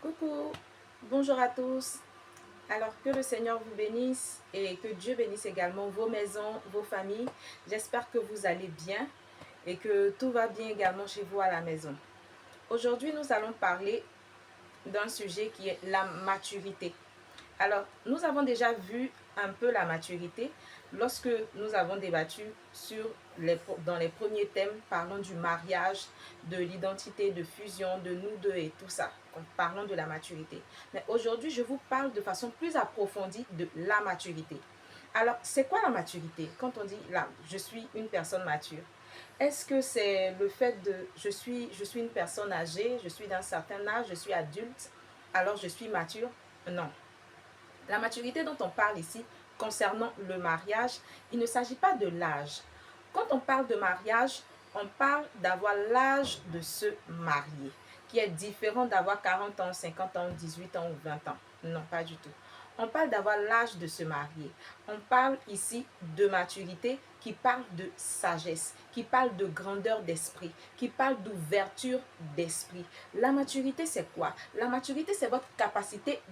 Coucou, bonjour à tous. Alors que le Seigneur vous bénisse et que Dieu bénisse également vos maisons, vos familles. J'espère que vous allez bien et que tout va bien également chez vous à la maison. Aujourd'hui, nous allons parler d'un sujet qui est la maturité. Alors, nous avons déjà vu un peu la maturité lorsque nous avons débattu dans les premiers thèmes parlant du mariage, de l'identité, de fusion, de nous deux et tout ça, parlant de la maturité. Mais aujourd'hui, je vous parle de façon plus approfondie de la maturité. Alors, c'est quoi la maturité? Quand on dit là, je suis une personne mature, est-ce que c'est le fait de je suis une personne âgée, je suis d'un certain âge, je suis adulte, alors je suis mature? Non. La maturité dont on parle ici concernant le mariage, il ne s'agit pas de l'âge. Quand on parle de mariage, on parle d'avoir l'âge de se marier, qui est différent d'avoir 40 ans, 50 ans, 18 ans ou 20 ans. Non, pas du tout. On parle d'avoir l'âge de se marier. On parle ici de maturité qui parle de sagesse, qui parle de grandeur d'esprit, qui parle d'ouverture d'esprit. La maturité, c'est quoi? La maturité, c'est votre capacité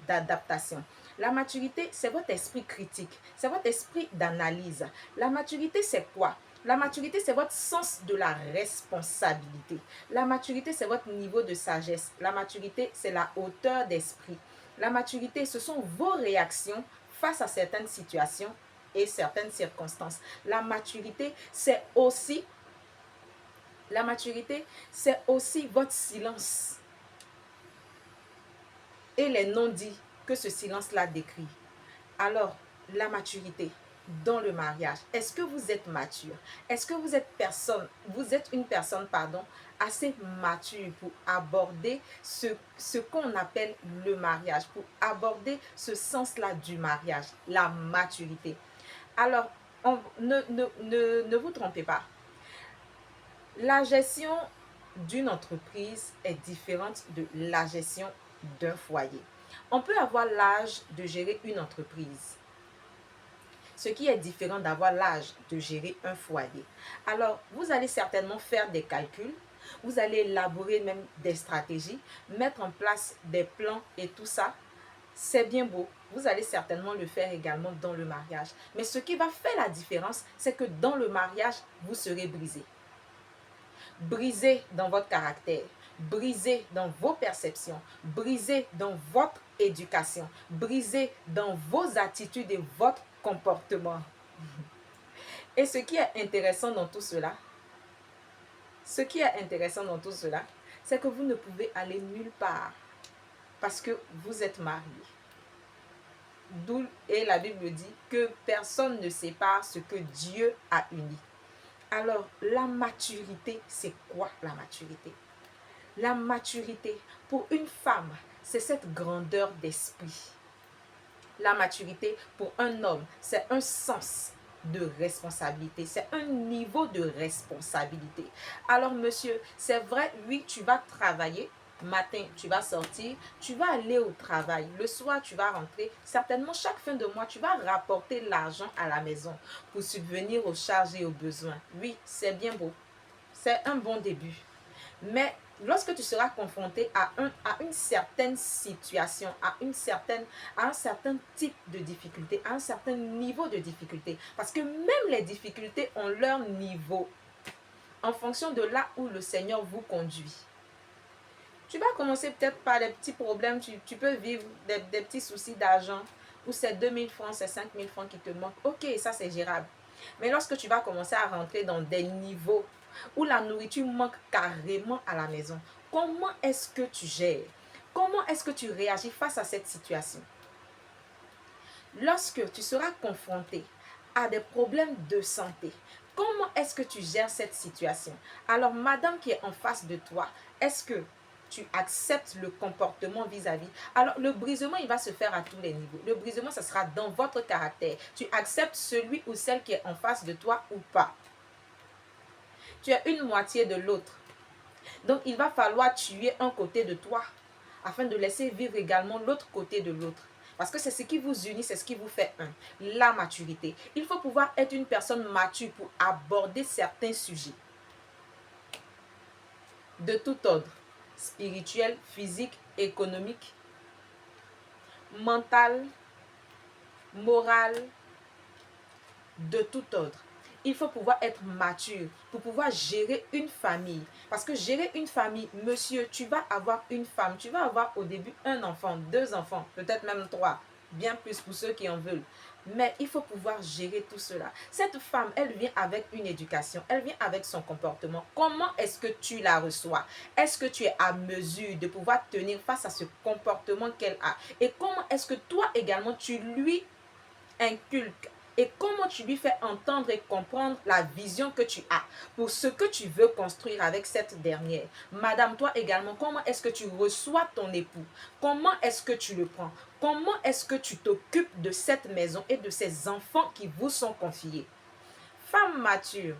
d'adaptation. La maturité, c'est votre esprit critique, c'est votre esprit d'analyse. La maturité, c'est quoi? La maturité, c'est votre sens de la responsabilité. La maturité, c'est votre niveau de sagesse. La maturité, c'est la hauteur d'esprit. La maturité, ce sont vos réactions face à certaines situations et certaines circonstances. La maturité, c'est aussi votre silence et les non-dits que ce silence-là décrit. Alors, la maturité dans le mariage, est-ce que vous êtes mature? Est-ce que vous êtes une personne, assez mature pour aborder ce qu'on appelle le mariage, pour aborder ce sens-là du mariage, la maturité? Alors, ne vous trompez pas. La gestion d'une entreprise est différente de la gestion d'un foyer. On peut avoir l'âge de gérer une entreprise, ce qui est différent d'avoir l'âge de gérer un foyer. Alors, vous allez certainement faire des calculs, vous allez élaborer même des stratégies, mettre en place des plans et tout ça. C'est bien beau. Vous allez certainement le faire également dans le mariage. Mais ce qui va faire la différence, c'est que dans le mariage, vous serez brisé. Brisé dans votre caractère, brisé dans vos perceptions, brisé dans votre éducation, brisé dans vos attitudes et votre comportement. Et ce qui est intéressant dans tout cela, c'est que vous ne pouvez aller nulle part parce que vous êtes marié. Et la Bible dit que personne ne sépare ce que Dieu a uni. Alors, la maturité, c'est quoi la maturité? La maturité, pour une femme, c'est cette grandeur d'esprit. La maturité, pour un homme, c'est un sens de responsabilité, c'est un niveau de responsabilité. Alors, monsieur, c'est vrai, oui, tu vas travailler. Matin, tu vas sortir, tu vas aller au travail. Le soir, tu vas rentrer. Certainement, chaque fin de mois, tu vas rapporter l'argent à la maison pour subvenir aux charges et aux besoins. Oui, c'est bien beau. C'est un bon début. Mais lorsque tu seras confronté à une certaine situation, à un certain type de difficulté, à un certain niveau de difficulté, parce que même les difficultés ont leur niveau en fonction de là où le Seigneur vous conduit. Tu vas commencer peut-être par des petits problèmes, tu peux vivre des petits soucis d'argent, ou c'est 2000 francs, c'est 5000 francs qui te manquent. Ok, ça c'est gérable. Mais lorsque tu vas commencer à rentrer dans des niveaux où la nourriture manque carrément à la maison, comment est-ce que tu gères? Comment est-ce que tu réagis face à cette situation? Lorsque tu seras confronté à des problèmes de santé, comment est-ce que tu gères cette situation? Alors, madame qui est en face de toi, est-ce que tu acceptes le comportement vis-à-vis? Alors, le brisement, il va se faire à tous les niveaux. Le brisement, ça sera dans votre caractère. Tu acceptes celui ou celle qui est en face de toi ou pas. Tu es une moitié de l'autre. Donc, il va falloir tuer un côté de toi afin de laisser vivre également l'autre côté de l'autre. Parce que c'est ce qui vous unit, c'est ce qui vous fait un. La maturité. Il faut pouvoir être une personne mature pour aborder certains sujets de tout ordre. spirituelle, physique, économique, mentale, morale, de tout ordre. Il faut pouvoir être mature pour pouvoir gérer une famille. Parce que gérer une famille, monsieur, tu vas avoir une femme, tu vas avoir au début un enfant, deux enfants, peut-être même trois, bien plus pour ceux qui en veulent. Mais il faut pouvoir gérer tout cela. Cette femme, elle vient avec une éducation, elle vient avec son comportement. Comment est-ce que tu la reçois? Est-ce que tu es à mesure de pouvoir tenir face à ce comportement qu'elle a? Et comment est-ce que toi également, tu lui inculques et comment tu lui fais entendre et comprendre la vision que tu as pour ce que tu veux construire avec cette dernière. Madame, toi également, comment est-ce que tu reçois ton époux? Comment est-ce que tu le prends? Comment est-ce que tu t'occupes de cette maison et de ces enfants qui vous sont confiés? Femme mature,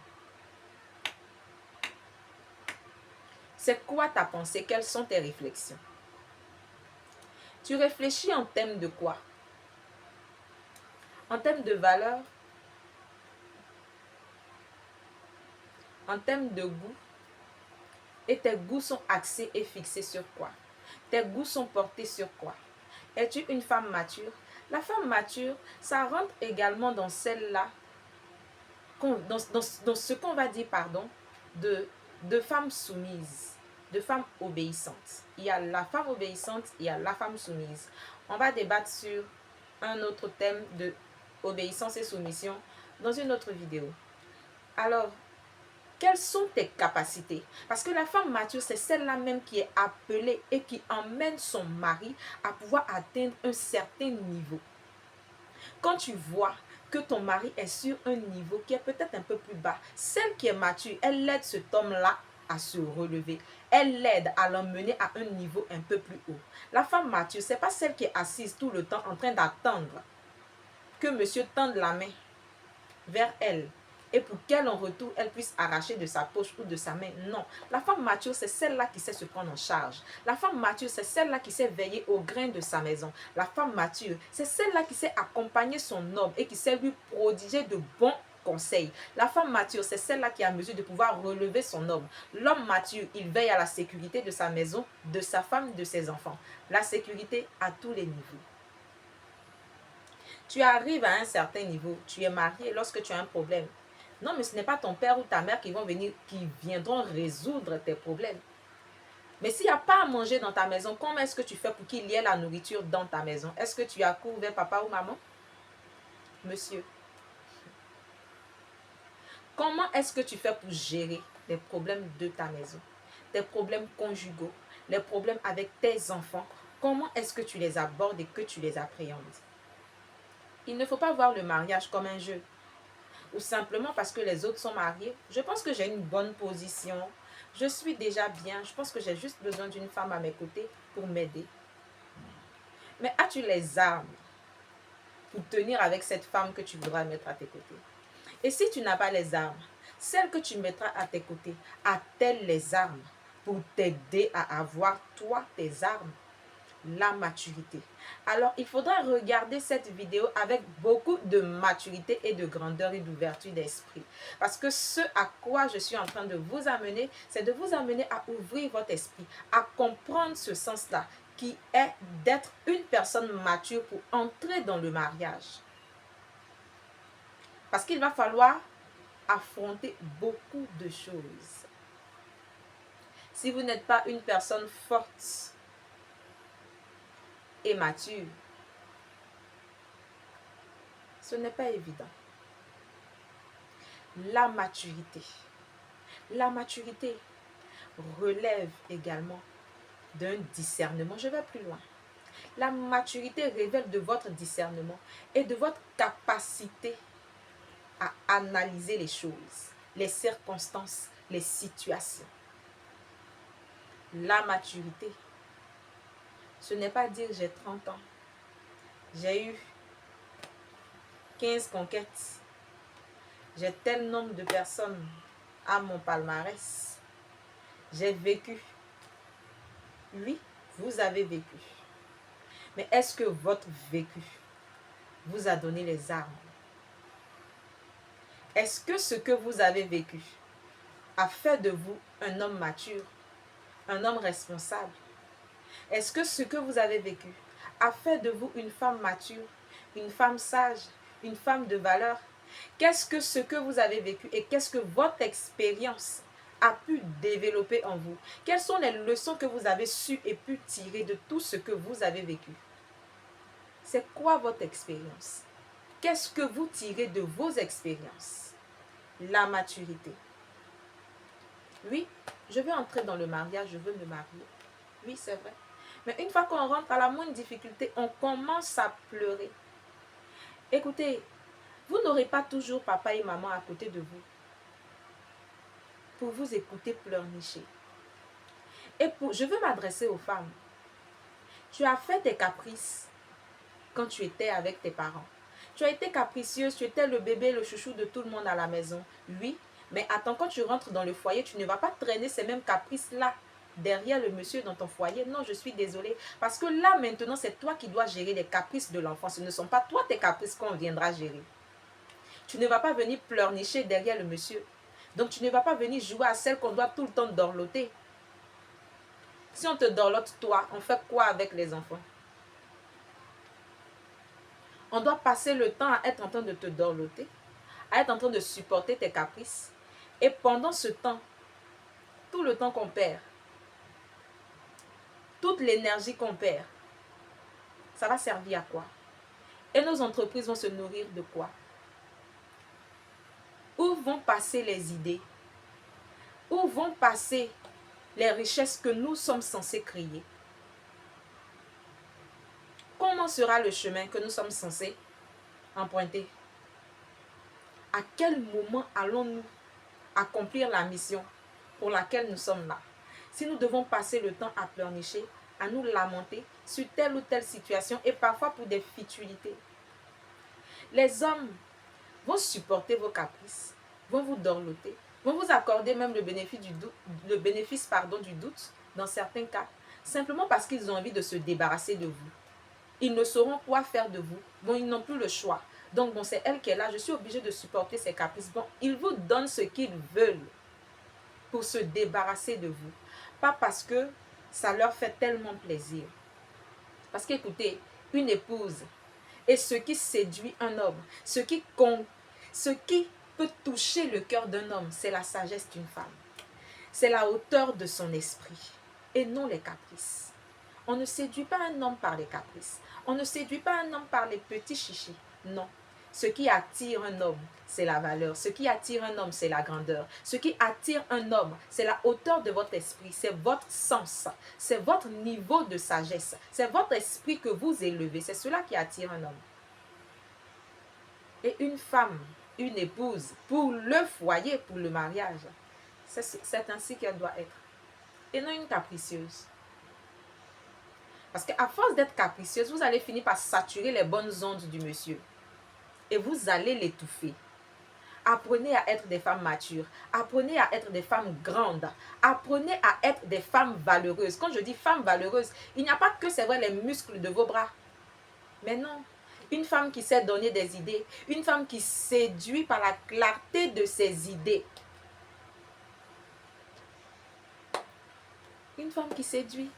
c'est quoi ta pensée? Quelles sont tes réflexions? Tu réfléchis en termes de quoi? En termes de valeur? En termes de goût? Et tes goûts sont axés et fixés sur quoi? Tes goûts sont portés sur quoi? Es-tu une femme mature? La femme mature, ça rentre également dans celle-là, dans ce qu'on va dire, pardon, de femmes soumises, de femmes obéissantes. Il y a la femme obéissante, il y a la femme soumise. On va débattre sur un autre thème de obéissance et soumission dans une autre vidéo. Alors, quelles sont tes capacités? Parce que la femme mature, c'est celle-là même qui est appelée et qui emmène son mari à pouvoir atteindre un certain niveau. Quand tu vois que ton mari est sur un niveau qui est peut-être un peu plus bas, celle qui est mature, elle aide cet homme-là à se relever. Elle l'aide à l'emmener à un niveau un peu plus haut. La femme mature, ce n'est pas celle qui est assise tout le temps en train d'attendre que monsieur tende la main vers elle et pour qu'elle en retour, elle puisse arracher de sa poche ou de sa main. Non, la femme mature, c'est celle-là qui sait se prendre en charge. La femme mature, c'est celle-là qui sait veiller au grain de sa maison. La femme mature, c'est celle-là qui sait accompagner son homme et qui sait lui prodiguer de bons conseils. La femme mature, c'est celle-là qui est en mesure de pouvoir relever son homme. L'homme mature, il veille à la sécurité de sa maison, de sa femme, de ses enfants. La sécurité à tous les niveaux. Tu arrives à un certain niveau, tu es marié lorsque tu as un problème. Non, mais ce n'est pas ton père ou ta mère qui viendront résoudre tes problèmes. Mais s'il n'y a pas à manger dans ta maison, comment est-ce que tu fais pour qu'il y ait la nourriture dans ta maison? Est-ce que tu accours vers papa ou maman? Monsieur. Comment est-ce que tu fais pour gérer les problèmes de ta maison? Tes problèmes conjugaux, les problèmes avec tes enfants, comment est-ce que tu les abordes et que tu les appréhendes? Il ne faut pas voir le mariage comme un jeu. Ou simplement parce que les autres sont mariés. Je pense que j'ai une bonne position. Je suis déjà bien. Je pense que j'ai juste besoin d'une femme à mes côtés pour m'aider. Mais as-tu les armes pour tenir avec cette femme que tu voudras mettre à tes côtés? Et si tu n'as pas les armes, celle que tu mettras à tes côtés, a-t-elle les armes pour t'aider à avoir, toi, tes armes? La maturité. Alors, il faudra regarder cette vidéo avec beaucoup de maturité et de grandeur et d'ouverture d'esprit. Parce que ce à quoi je suis en train de vous amener, c'est de vous amener à ouvrir votre esprit, à comprendre ce sens-là, qui est d'être une personne mature pour entrer dans le mariage. Parce qu'il va falloir affronter beaucoup de choses. Si vous n'êtes pas une personne forte et mature, ce n'est pas évident. La maturité. La maturité relève également d'un discernement. Je vais plus loin. La maturité révèle de votre discernement et de votre capacité à analyser les choses, les circonstances, les situations. La maturité, ce n'est pas dire j'ai 30 ans, j'ai eu 15 conquêtes, j'ai tel nombre de personnes à mon palmarès, j'ai vécu. Oui, vous avez vécu. Mais est-ce que votre vécu vous a donné les armes? Est-ce que ce que vous avez vécu a fait de vous un homme mature un homme responsable? Est-ce que ce que vous avez vécu a fait de vous une femme mature, une femme sage, une femme de valeur? Qu'est-ce que ce que vous avez vécu et qu'est-ce que votre expérience a pu développer en vous? Quelles sont les leçons que vous avez su et pu tirer de tout ce que vous avez vécu? C'est quoi votre expérience? Qu'est-ce que vous tirez de vos expériences? La maturité. Oui, je veux entrer dans le mariage, je veux me marier. Oui, c'est vrai. Mais une fois qu'on rentre à la moindre difficulté, on commence à pleurer. Écoutez, vous n'aurez pas toujours papa et maman à côté de vous pour vous écouter pleurnicher. Et je veux m'adresser aux femmes. Tu as fait tes caprices quand tu étais avec tes parents. Tu as été capricieuse, tu étais le bébé, le chouchou de tout le monde à la maison. Oui, mais attends, quand tu rentres dans le foyer, tu ne vas pas traîner ces mêmes caprices-là derrière le monsieur dans ton foyer. Non, je suis désolée. Parce que là, maintenant, c'est toi qui dois gérer les caprices de l'enfant. Ce ne sont pas toi tes caprices qu'on viendra gérer. Tu ne vas pas venir pleurnicher derrière le monsieur. Donc, tu ne vas pas venir jouer à celle qu'on doit tout le temps dorloter. Si on te dorlote, toi, on fait quoi avec les enfants? On doit passer le temps à être en train de te dorloter, à être en train de supporter tes caprices. Et pendant ce temps, tout le temps qu'on perd, toute l'énergie qu'on perd, ça va servir à quoi? Et nos entreprises vont se nourrir de quoi? Où vont passer les idées? Où vont passer les richesses que nous sommes censés créer? Comment sera le chemin que nous sommes censés emprunter? À quel moment allons-nous accomplir la mission pour laquelle nous sommes là? Si nous devons passer le temps à pleurnicher, à nous lamenter sur telle ou telle situation et parfois pour des futilités. Les hommes vont supporter vos caprices, vont vous dorloter, vont vous accorder même le bénéfice du doute dans certains cas, simplement parce qu'ils ont envie de se débarrasser de vous. Ils ne sauront quoi faire de vous. Bon, ils n'ont plus le choix. Donc, bon, c'est elle qui est là. Je suis obligée de supporter ses caprices. Bon, ils vous donnent ce qu'ils veulent pour se débarrasser de vous. Pas parce que ça leur fait tellement plaisir. Parce qu'écoutez, une épouse est ce qui séduit un homme. Ce qui peut toucher le cœur d'un homme, c'est la sagesse d'une femme. C'est la hauteur de son esprit et non les caprices. On ne séduit pas un homme par les caprices. On ne séduit pas un homme par les petits chichis. Non. Ce qui attire un homme, c'est la valeur. Ce qui attire un homme, c'est la grandeur. Ce qui attire un homme, c'est la hauteur de votre esprit. C'est votre sens. C'est votre niveau de sagesse. C'est votre esprit que vous élevez. C'est cela qui attire un homme. Et une femme, une épouse, pour le foyer, pour le mariage, c'est ainsi qu'elle doit être. Et non une capricieuse. Parce qu'à force d'être capricieuse, vous allez finir par saturer les bonnes ondes du monsieur. Et vous allez l'étouffer. Apprenez à être des femmes matures. Apprenez à être des femmes grandes. Apprenez à être des femmes valeureuses. Quand je dis femmes valeureuses, il n'y a pas que, c'est vrai, les muscles de vos bras. Mais non. Une femme qui sait donner des idées. Une femme qui séduit par la clarté de ses idées. Une femme qui séduit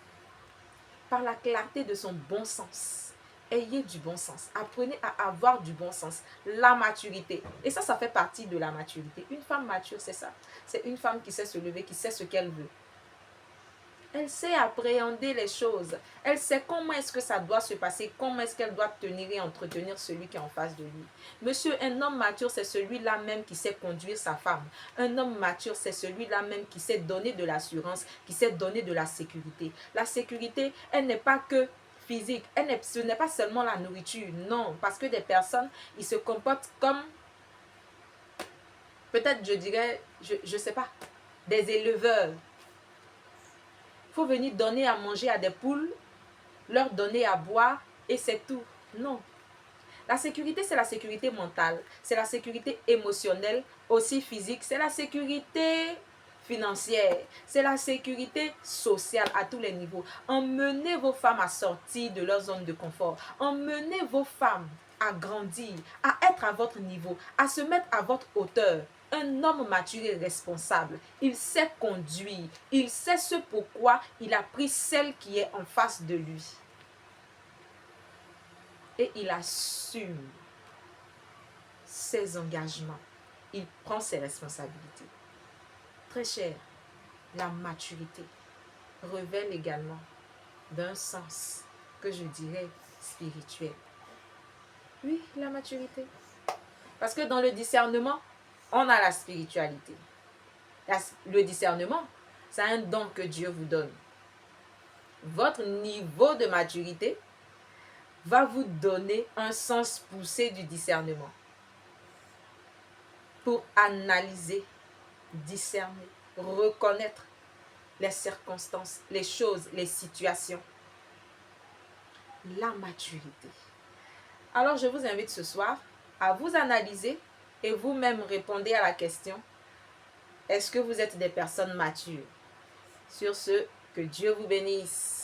par la clarté de son bon sens. Ayez du bon sens. Apprenez à avoir du bon sens. La maturité. Et ça fait partie de la maturité. Une femme mature, c'est ça. C'est une femme qui sait se lever, qui sait ce qu'elle veut. Elle sait appréhender les choses. Elle sait comment est-ce que ça doit se passer, comment est-ce qu'elle doit tenir et entretenir celui qui est en face de lui. Monsieur, un homme mature, c'est celui-là même qui sait conduire sa femme. Un homme mature, c'est celui-là même qui sait donner de l'assurance, qui sait donner de la sécurité. La sécurité, elle n'est pas que physique. Ce n'est pas seulement la nourriture. Non, parce que des personnes, ils se comportent comme, peut-être je dirais, je sais pas, des éleveurs. Il faut venir donner à manger à des poules, leur donner à boire et c'est tout. Non. La sécurité, c'est la sécurité mentale, c'est la sécurité émotionnelle, aussi physique, c'est la sécurité financière, c'est la sécurité sociale à tous les niveaux. Emmenez vos femmes à sortir de leur zone de confort. Emmenez vos femmes à grandir, à être à votre niveau, à se mettre à votre hauteur. Un homme mature et responsable, il sait conduire, il sait ce pourquoi il a pris celle qui est en face de lui. Et il assume ses engagements, il prend ses responsabilités. Très cher, la maturité révèle également d'un sens que je dirais spirituel. Oui, la maturité. Parce que dans le discernement, on a la spiritualité. Le discernement, c'est un don que Dieu vous donne. Votre niveau de maturité va vous donner un sens poussé du discernement pour analyser, discerner, reconnaître les circonstances, les choses, les situations. La maturité. Alors, je vous invite ce soir à vous analyser et vous-même répondez à la question: est-ce que vous êtes des personnes matures? Sur ce, que Dieu vous bénisse.